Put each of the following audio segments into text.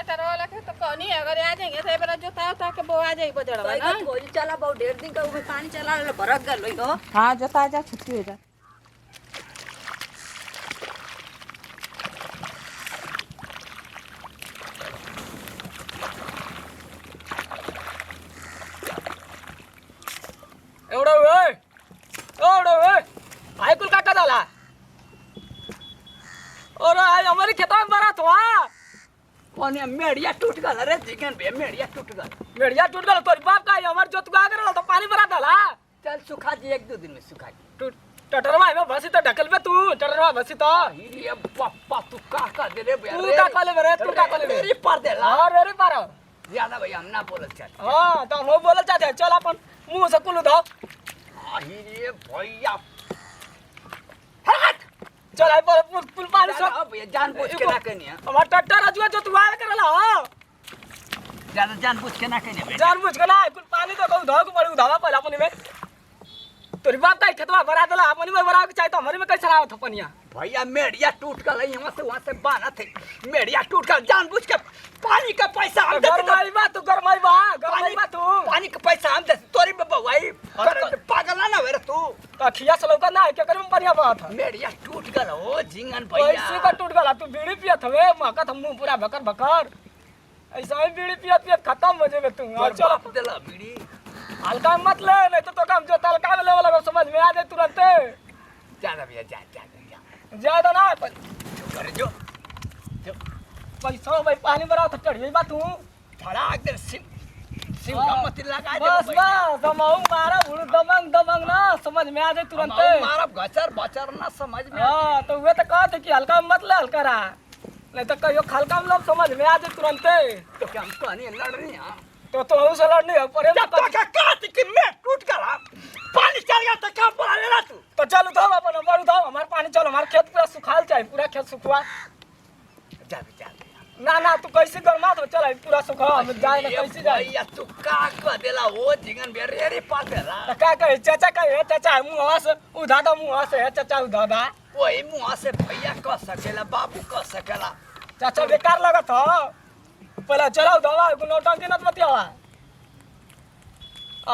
टटरवा वाला के तो कहनी अगर आ जाएंगे तो बेरा जोता उता के बो आ जाई बजड़वा ना तो चला बहुत ढेर दिन का उमे पानी चला ले भरक गल हो। हां जोता जा छुट्टी हो जा। एवढं ऐकून का झाला और आज हमारे खेता में बरा तो कोने मेड़िया टूट गल रे चिकन बे मेड़िया टूट गल तोरी बाप का हमारे जोत गा करल तो पानी भरा डाला चल सुखा जी एक दो दिन में सुखा जी। टटरवा में भसी तो ढकल पे तू टटरवा भसी तो ये पप्पा तू का दे रे तू का कले रे तू का कले तेरी पर देला और रे पारो ज्यादा भैया हम ना बोलत चाहते। हां तो हम बोलत चाहते चल अपन मुंह से कुल उठाओ ये भैया हट चल आई पर पुल पानी से भैया जान बुझ के ना कहनी है हमार टट्टर अजुआ जो तू आए करला ज्यादा जान बुझ के ना कहनी जान बुझ के ना कुल पानी तो उधाव को पड़ी उधावा पहला अपनी में तोरी बाप का खेतवा भरा देला अपनी में भरा के चाहे तो हमारे में कैसे आवत हो पनिया भैया मेड़िया टूट गल यहाँ से वहां से बाना थे मेड़िया टूट गल जान बुझ के पानी का पैसा हम दे गरमाई बा तू पानी का पैसा हम दे तोरी बबुआई पागल ना रे तू तो खिया से लौका ना है क्या करे बढ़िया बात है मेड़िया टूट गल ओ झिंगन भैया ऐसे का टूट गला तू बीड़ी पियत हवे महकत हम मुंह पूरा भकर भकर ऐसा ही बीड़ी पियत पियत खत्म हो जेबे तू चल देला बीड़ी हल्का मत ले नहीं तो काम जो तलका में ले वाला समझ में आ जाए तुरंत ज्यादा भैया जा ज्यादा ना पर कर जो पैसा भाई पानी भरा तो चढ़िए बा तू फड़ाक दे सिम मत लगा दे बस बस दमाऊ मारा उड़ दमंग ना समझ में आ जाए तुरंत मारा गचर बचर ना समझ में हां तो वे तो कहते कि हल्का मत ले हल्का रहा नहीं तो कहियो हल्का में लोग समझ में आ जाए तुरंत तो क्या हम कहनी लड़ रही हैं तो उसे लड़नी है पर जब तक काट के मैं टूट गया पानी चल गया तो क्या बोला लेना तू तो चल उठाओ अपन ऊपर उठाओ हमारे पानी चलो हमारे खेत पूरा सुखाल चाहिए पूरा खेत सुखवा जा ना तू कैसे गरमा तो चल पूरा सुखा हम जाए ना कैसे जाए भैया तू का कर देला वो झिंगन बेरे रे पा देला तो का कहे चाचा कहे चाचा मुंह से उधा दो मुंह से चाचा उधा दा वही मुंह से भैया कह सकेला बाबू कह सकेला चाचा बेकार लगत हो पहले चलाओ दवा को नौटंकी नत मत आवा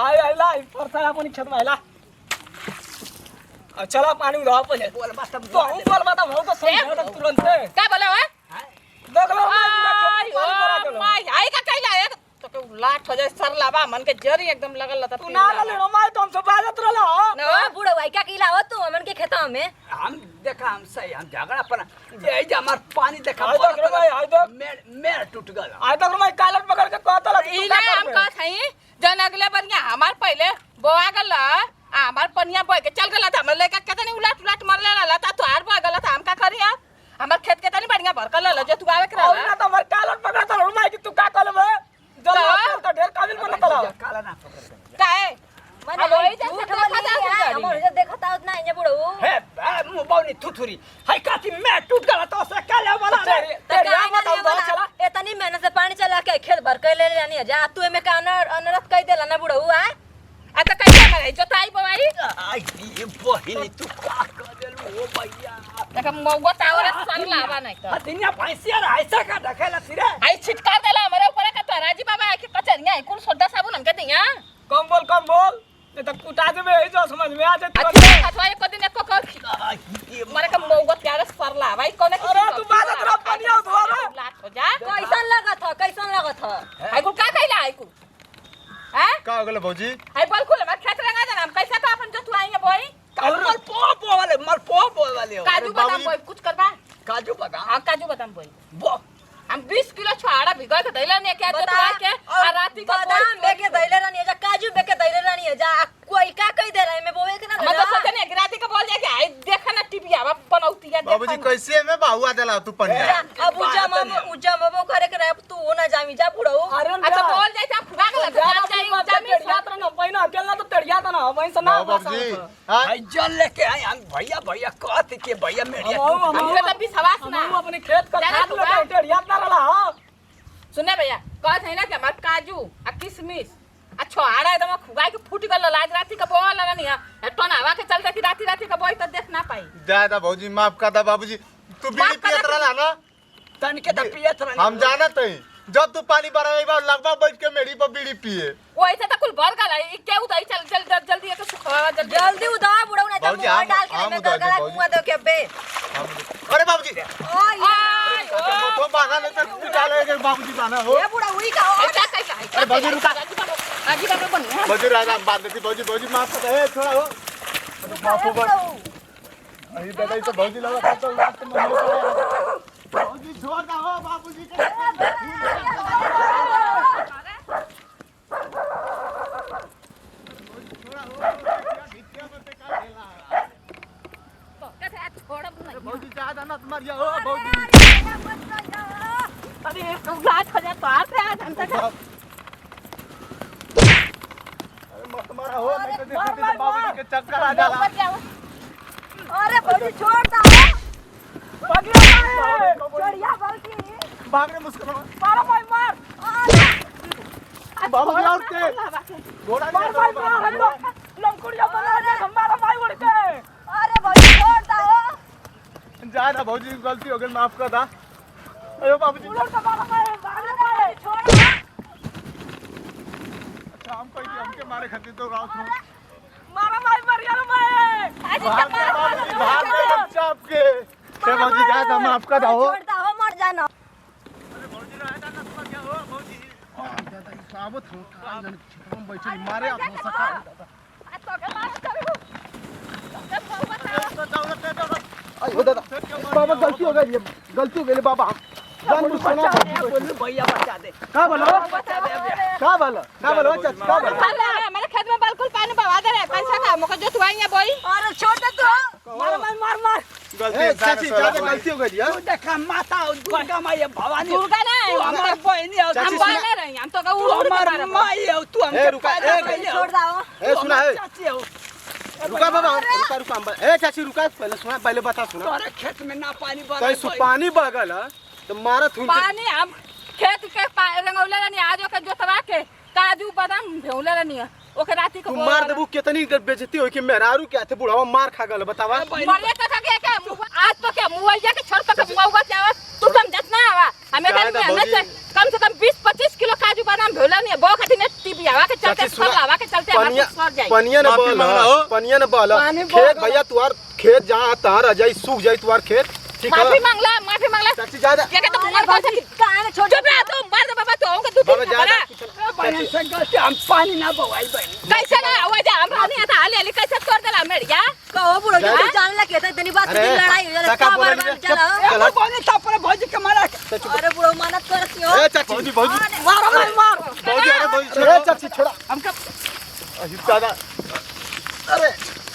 आई ला परसा अपन खेत में ला चला पानी उधाओ पहले बोल बात तो हम बोल बात हम तो समझ तुरंत का बोला है देख लो माय आई का कहला है तो के लाठ हो जाए सर लावा मन के जरी एकदम लगल लता तू ना ले रो माय तो हम सब बाजत रहला ना बूढ़ा भाई क्या कहला हो तू हमन के खेतों में हम देखा हम सही हम झगड़ा पर ए जे हमार पानी देखा आई देख भाई आई देख मेर टूट गल आई देख भाई कालर पकड़ के कहता ला ई ना हम का थई जन अगले बनिया हमार पहले बोआ गल हमार पनिया बोए के चल गला था हमर लेका केतनी उलट उलट मरले ला ता तो हार बोए गला था हम का करी अब हमार खेत केतनी बढ़िया भरकल ला जो तू आवे करा ना तो हमार कालर पकड़ता रो माय कि तू का करबे जल तो ढेर काबिल बनत ला काला ना पकड़ काहे मने वही जैसे हमर जे देखता उतना इने बुढ़ऊ हे मुंह बाउनी थुथुरी हाय काती मैं टूट गला तो से काले वाला तेरे मत दो चला इतनी मेहनत से पानी चला के खेत भर के ले लेनी जा तू में का अनरत कह देला ना बुढ़ऊ आ आ तो कैसे करे जोताई बवाई आई ये बहिनी तू का कर देलू ओ भैया देखा मौगो टावर सन लावा नहीं तो हतिनिया भैंसिया ऐसा का ढकेला सिरे आई छिटकार देला हमारे ऊपर का तो राजी बाबा के कचरिया है कुल सोडा साबुन हमके दिया कम बोल नहीं तो कुटा देबे ए जो समझ में आ जाए अच्छा खतवा एक दिन एको को मारे का मौगो टावर सर लावा ई कोने अरे तू बाजत रह पनिया धोआ लाट हो जा कैसन लगत ह आई कुल का कहला आई कुल हैं का हो गेलो भौजी आई बोल कुल मत खेत रंगा देना हम कैसे तो अपन जो तू आएंगे बोई मल पो वाले हो काजू बादाम बोई कुछ करबा काजू बादाम हां काजू बादाम बोई बो हम 20 किलो छाड़ा भिगो के दैला ने क्या तो के आ राती का बादाम बेके दैले रानी जा काजू बेके दैले रानी जा कोई का कह दे रहा है मैं बोवे के ना हम तो सोचे नहीं राती का बोल जाके आई देखा ना टीवी आवा बनौती है बाबूजी कैसे में बाहुआ देला तू पनिया अब उजा मबो करे के रह तू हो ना जामी जा बुढ़ऊ अच्छा बोल जाए जा फुगा के जाई जामी यात्रा ना पहिना अकेला तो तड़िया था ना वहीं से ना बाबूजी हां भाई जल लेके आई हम भैया कहत के भैया मेरिया हमके तो भी सवास ना हम अपने खेत का खाद लगा तड़िया ना रहा सुने भैया कहत है ना कि हमार काजू आ किशमिश अच्छा आ रहा है एकदम खुगाई के फूट गल लाज राती का बोल लगा नहीं है टन हवा के चलते कि राती का बोई तो देख ना पाई दादा भौजी माफ कर दा बाबूजी तू बीड़ी पियत रहला ना तन के त पियत रही हम जानत हई जब तू पानी भरा एक बार लगभग बैठ के मेरी पर बीड़ी पिए वैसे तो कुल भर गला ई के उताई चल जल्दी एक सुखवा जल्दी जल्दी उधार बुढ़ऊ ना तो बाबूजी, मुंह आम- डाल के आम मैं उधार दे, गला बाबूजी। मुंह दो के बे अरे बाबूजी आय तो बागा नहीं तो डालेंगे बाबूजी बाना हो ये बुढ़ऊ ही का हो ऐसा कैसा है अरे बाबूजी, रुका। आजी बाबा बन बाबूजी राजा बांध देती बाबूजी माफ कर दे थोड़ा हो माफ हो अरे दादा ये तो बाबूजी लगा तो लास्ट में बाबूजी छोड़ ना हो बाबूजी के बाबूजी ज्यादा मत मारियो हो बाबूजी अरे लाट हो जा तो आते आज हम तक अरे मत मारा हो नहीं तो देखते तो बाबूजी के चक्कर आ जाला अरे बाबूजी छोड़ दो छोड़िया बाबूजी भाग रे मुस्कुरा मारो भाई मार बाबूजी और के घोड़ा नहीं भाई मार लंकुड़िया बना दे हमारा भाई उड़ के अरे बाबूजी छोड़ दो जा ना बाबूजी गलती हो गई माफ कर दा अरे बाबूजी उड़ के मारो भाई छोड़ दो अच्छा हम कोई हमके मारे खातिर तो रात हो मारो भाई मरिया रे भाई आज भाग रे बाबूजी भाग रे चाप के ते बाबूजी जा ना माफ कर दो छोड़ दो मर जाना अरे बाबूजी रहा था ना तुम क्या हो बाबूजी दादा साबत हो हम बैठे मारे आप हो सका आज तो के मार करू अरे दादा बाबा गलती हो गई बाबा जान सुना भैया बचा दे का बोलो का बोलो चाचा का बोलो हमारे खेत में बिल्कुल पानी बहा दे रहे पैसा का मुझे जो तू आई है बोई अरे छोड़ दे तू मार गलती चाची ज्यादा गलती हो गई यार तू देखा माता दुर्गा माई भवानी दुर्गा ना तू हमार बहनी है हम बोले रहे हम तो तू हमार माई है तू हमके रुका, पैदा ए, कइले हो। छोड़ दो ए सुना है चाची हो रुका बाबा रुका ए चाची रुका पहले बता सुना तोरे खेत में ना पानी भरा कहीं पानी बगल तो मारत हुई पानी हम खेत के रंगौले रहनी आज ओके जोतवा के काजू बादाम भेउले रहनी ओके राती को तू मार देबू कितनी बेइज्जती होई कि मेहरारू क्या थे बुढ़ावा मार खा गल बतावा मरिया कथा के आज तो के मुआइया के छोड़ के मुआवा के आवा तू समझत ना आवा हमें क्या है मेहनत से कम 20-25 किलो काजू बादाम भेउला नहीं बो खाती ने टीपी आवा के चलते चाची, सुना। फल आवा के चलते हमारे सर जाए पनिया न बल पानी खेत बह भैया तुआर खेत जहां तार आ जाई सूख जाई तुआर खेत ठीक है माफी मांगला चाची ज्यादा ये के तो मर गई कहां में छोड़ चुप रह तू मार दे बाबा तो के तू बाबा ज्यादा बहन से गलती हम पानी ना बवाई बहन कैसे ना हुआ जा हम नहीं आता हाल हाल कैसे तोड़ देला मेरिया कहो बुढ़ऊ जी जान लगे तो इतनी बात की अरे, लड़ाई हो जाए काका बोले नहीं, चलो ए बहन तापर भौजी के मारा अरे बुढ़ऊ मन्नत करती हो ए चाची भौजी मारो मार भौजी अरे भौजी छोड़ा चाची छोड़ा हमका ज्यादा अरे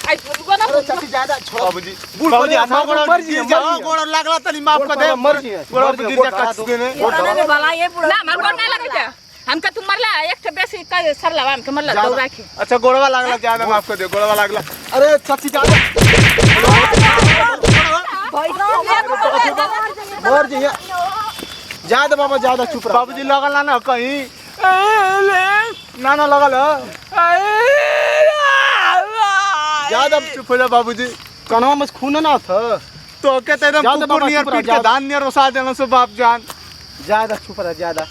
आई दुगो ना चाची ज्यादा छोड़ा बाबूजी बाबूजी हाथ गोड़ गिर जाओ गोड़ लागला तनी माफ कर दे मर जी गोड़ पे गिर जा कच देने ये में भला ये बुढ़ऊ ना मार कोन ना लगे जा हमका तुम मरला एक ठे बेसी का सरला हमके मरला दौड़ा के अच्छा गोड़वा लागला ज्यादा माफ कर दे गोड़वा लागला अरे चाची ज्यादा मर जी ज्यादा बाबा ज्यादा चुप रह बाबूजी लगल ना कहीं ना लगल ज्यादा चुप हो जा बाबूजी कनवा में खून ना था तो के एकदम कुकुर नियर पीट के धान नियर ओसा देना सो बाप जान ज्यादा चुप रह ज्यादा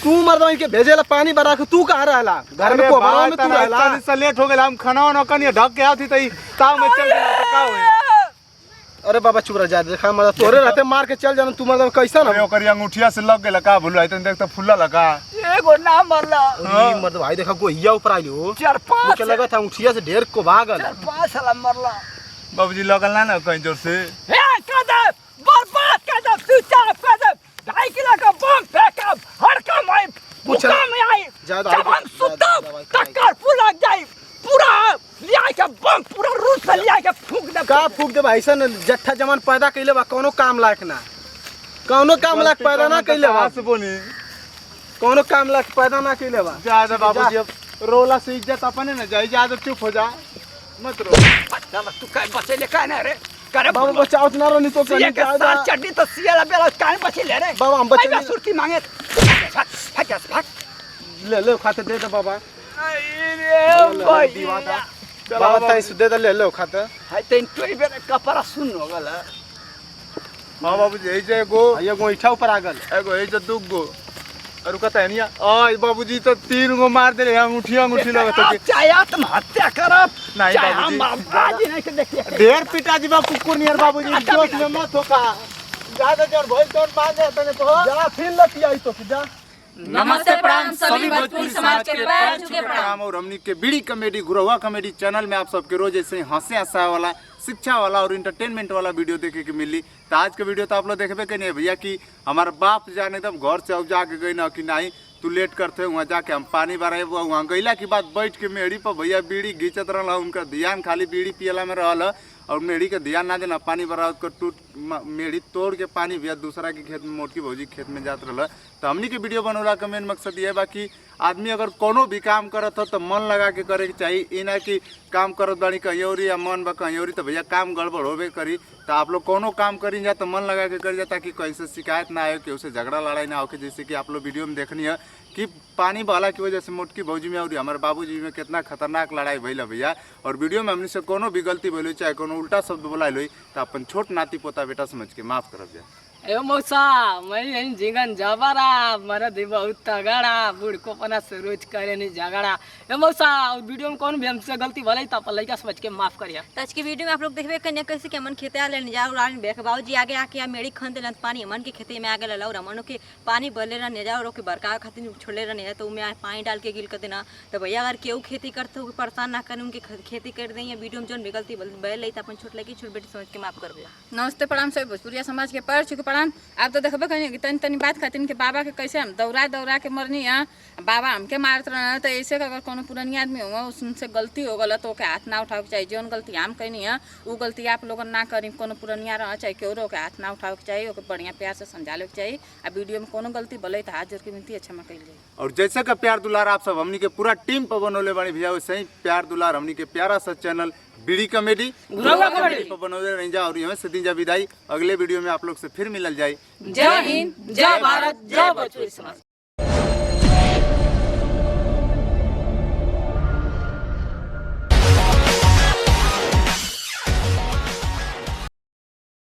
तू मर्दवा के भेजेला पानी भरा के तू कहां रहला घर में कोबरा में तू रहला से लेट हो गेला हम खाना न कनी ढक के आती तई ताव में चल गेला त का होई अरे बाबा चुप रह जा देखा मर्द तोरे रहते मार के चल जाना तू मर्दवा कैसा ना ओकरी अंगूठिया से लग गेला का भूल आई तन देख त फुल्ला लगा एगो ना मरला ई मर्द भाई देखा गोहिया ऊपर आइलो 4-5 मुझे लगा था अंगूठिया से ढेर को भागल 4-5 साल मरला बाबूजी लगल ना कहीं जोर से हे कदम बर्बाद कदम तू चार कदम 2.5 किलो का बम फेंकब हड़का में पूछ बुका में आई ज्यादा जब हम सुतब टक्कर पूरा जाई पूरा लिया के बम पूरा रूस से लिया के फूंक दे का फूक दे भाई सन जट्ठा जमान पैदा कइले बा कोनो काम लायक ना कोनो काम लायक पैदा ना कइले बा से बोली कोनो काम लायक पैदा ना कइले बा ज्यादा बाबूजी अब रोला से इज्जत अपने ना जाई ज्यादा चुप हो जा मत रो चल तू काय बचेले काय ना रे करे बाबा बचाओ ना रनी तो सिया कनी के ज्यादा साथ चड्डी तो सिया बेला काय बचेले रे बाबा हम बचेले। भाई सुरती मांगे भाग ले ले खाते दे दे बाबा भाई दीवाना बाबा ताई सुदे दे ले ले खाते हाय तेन टोई बेरे कपड़ा सुन हो गला हां बाबूजी ए जे गो ये गोइठा ऊपर आ गल एगो ए जे दुगो और कहता है नहीं ओए बाबूजी तो 3 गो मार दे अंगूठी लगत है चाहे आत्महत्या करब नहीं चाहे बाबूजी। हम बाजी नहीं के देखिए ढेर पिटा जीवा कुकुर नियर बाबूजी जोश में मत हो का ज्यादा जोर भइल तो बांध दे तने तो जा फिर लती आई तो जा। नमस्ते प्रणाम सभी भोजपुरी समाज के पैर छू के प्रणाम। और हमनी के बीड़ी कॉमेडी गुरवा कॉमेडी चैनल में आप सबके रोज ऐसे ही हंसे हंसा वाला शिक्षा वाला और इंटरटेनमेंट वाला वीडियो देखे के मिली। तो आज के वीडियो तो आप लोग देखबे के नहीं भैया कि हमारा बाप जाने एकदम घर से अब जाके गई ना कि नहीं तू लेट करते वहाँ जाके हम पानी भराए वहाँ गईला के बाद बैठ के मेहड़ी पर भैया बीड़ी घींचत रहा उनका ध्यान खाली बीड़ी पियला में रहल और मेहड़ी के ध्यान ना देना पानी भरा उसको टूट मेहड़ी तोड़ के पानी भैया दूसरा के खेत में मोटकी भौजी खेत में जात रहा। तो हमनी के वीडियो बनौला का मेन मकसद ये बा कि आदमी अगर कोनो भी काम करत हो तो मन लगा के करे के चाहिए। ई ना कि काम करत बाड़ी कहीं और या मन बा कहीं और तो भैया काम गड़बड़ होबे करी। तो आप लोग कोनो काम करी जा तो मन लगा के करी जा ताकि कहीं से शिकायत ना आए कि उसे झगड़ा लड़ाई ना हो। जैसे कि आप लोग वीडियो में देखनी है कि पानी बहला की वजह से मोटकी भौजी में और हमारे बाबूजी में कितना खतरनाक लड़ाई भइल भैया। और वीडियो में हमने से कोनो भी गलती भइल चाहे कोनो उल्टा शब्द बोलाइल हो तो अपन छोट नाती पोता बेटा समझ के माफ करब जा। ए मौसा मैं यही जीवन जबरा मरद ही बहुत तगड़ा बूढ़ को पना से रोज करे नहीं झगड़ा। ए मौसा वीडियो में कौन भी हमसे गलती भले तो अपन लड़का समझ के माफ करिए। तो आज की वीडियो में आप लोग देखबे कन्या कैसे कि हमन खेते आले निजा उड़ान बेख बाबूजी आगे आके आ मेड़ी खन देलन पानी हमन के खेते में आगे लला और हमन के पानी भरले रह निजा और के बरका खातिर छोड़ले रह निजा तो में पानी डाल के गिल कर देना। तो भैया अगर केहू खेती करते हो परेशान ना करें उनके खेती कर दें वीडियो में जो भी गलती भले तो अपन छोट लगी छोट बेटी समझ के माफ कर दिया। नमस्ते प्रणाम सभी भोजपुरिया समाज के पैर छू के प्रणाम। आप तो देखबे कहीं कि तनी तनी बात खातिर के बाबा के कैसे हम दौड़ा के मरनी है बाबा हमके मारत रहना। तो ऐसे अगर कोनो पुरानी आदमी होगा उससे गलती हो गल तो ओके हाथ ना उठावे के चाहिए। जौन गलती हम कहनी है वो गलती आप लोगन ना करी। कोनो पुरानिया रह चाहे केवरो के हाथ ना उठावे के चाहिए ओके बढ़िया प्यार से समझावे के चाहिए। आ वीडियो में कोनो गलती भले तो हाथ जोड़ के विनती अच्छा में कइल जाए। और जैसे का प्यार दुलार आप सब हमनी के पूरा टीम पर बनौले बानी भैया वैसे ही प्यार दुलार हमनी के प्यारा सा चैनल बीड़ी कॉमेडी गुरवा कॉमेडी पर बनौले रह जा। और यहाँ से दी जा विदाई। अगले वीडियो में आप लोग से फिर मिलल जाए। जय हिंद, जय भारत, जय भोजपुरी समाज।